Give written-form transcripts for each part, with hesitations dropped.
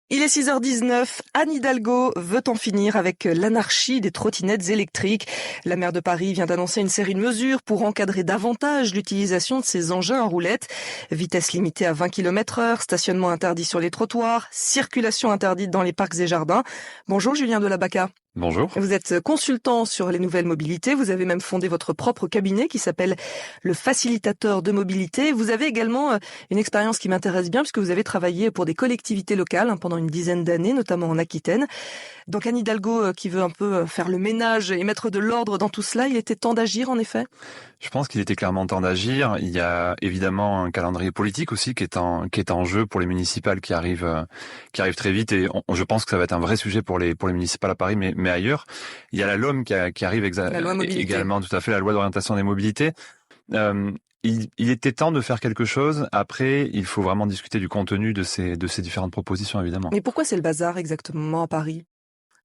Il est 6h19, Anne Hidalgo veut en finir avec l'anarchie des trottinettes électriques. La maire de Paris vient d'annoncer une série de mesures pour encadrer davantage l'utilisation de ces engins à roulettes. Vitesse limitée à 20 km/h, stationnement interdit sur les trottoirs, circulation interdite dans les parcs et jardins. Bonjour Julien Delabaca. Bonjour. Vous êtes consultant sur les nouvelles mobilités. Vous avez même fondé votre propre cabinet qui s'appelle le Facilitateur de mobilité. Vous avez également une expérience qui m'intéresse bien puisque vous avez travaillé pour des collectivités locales pendant une dizaine d'années, notamment en Aquitaine. Donc Anne Hidalgo qui veut un peu faire le ménage et mettre de l'ordre dans tout cela, il était temps d'agir en effet? Je pense qu'il était clairement temps d'agir. Il y a évidemment un calendrier politique aussi qui est en jeu pour les municipales qui arrivent très vite et je pense que ça va être un vrai sujet pour les municipales à Paris mais ailleurs. Il y a la LOM qui arrive également, tout à fait, la loi d'orientation des mobilités. Il était temps de faire quelque chose. Après, il faut vraiment discuter du contenu de ces différentes propositions, évidemment. Mais pourquoi c'est le bazar exactement à Paris?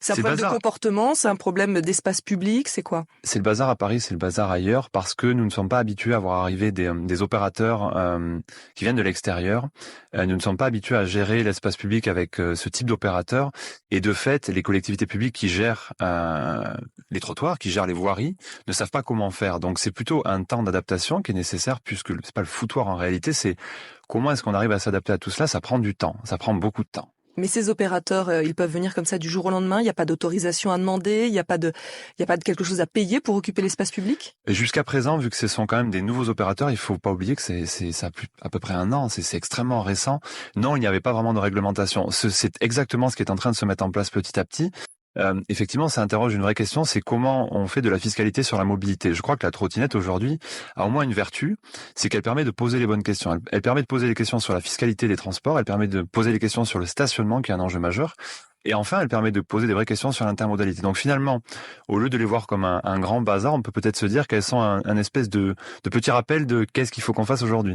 C'est un C'est le problème de bazar. comportement, c'est un problème d'espace public, c'est quoi? C'est le bazar à Paris, c'est le bazar ailleurs, parce que nous ne sommes pas habitués à voir arriver des opérateurs qui viennent de l'extérieur. Nous ne sommes pas habitués à gérer l'espace public avec ce type d'opérateur. Et de fait, les collectivités publiques qui gèrent les trottoirs, qui gèrent les voiries, ne savent pas comment faire. Donc c'est plutôt un temps d'adaptation qui est nécessaire, puisque c'est pas le foutoir en réalité, c'est comment est-ce qu'on arrive à s'adapter à tout cela. Ça prend du temps, ça prend beaucoup de temps. Mais ces opérateurs, ils peuvent venir comme ça du jour au lendemain. Il n'y a pas d'autorisation à demander. Il n'y a pas de quelque chose à payer pour occuper l'espace public. Et jusqu'à présent, vu que ce sont quand même des nouveaux opérateurs, il faut pas oublier que ça a plus à peu près un an. C'est extrêmement récent. Non, il n'y avait pas vraiment de réglementation. C'est exactement ce qui est en train de se mettre en place petit à petit. Effectivement, ça interroge une vraie question, c'est comment on fait de la fiscalité sur la mobilité. Je crois que la trottinette aujourd'hui a au moins une vertu, c'est qu'elle permet de poser les bonnes questions. Elle permet de poser les questions sur la fiscalité des transports, elle permet de poser les questions sur le stationnement, qui est un enjeu majeur. Et enfin, elle permet de poser des vraies questions sur l'intermodalité. Donc finalement, au lieu de les voir comme un grand bazar, on peut peut-être se dire qu'elles sont un espèce de petit rappel de qu'est-ce qu'il faut qu'on fasse aujourd'hui.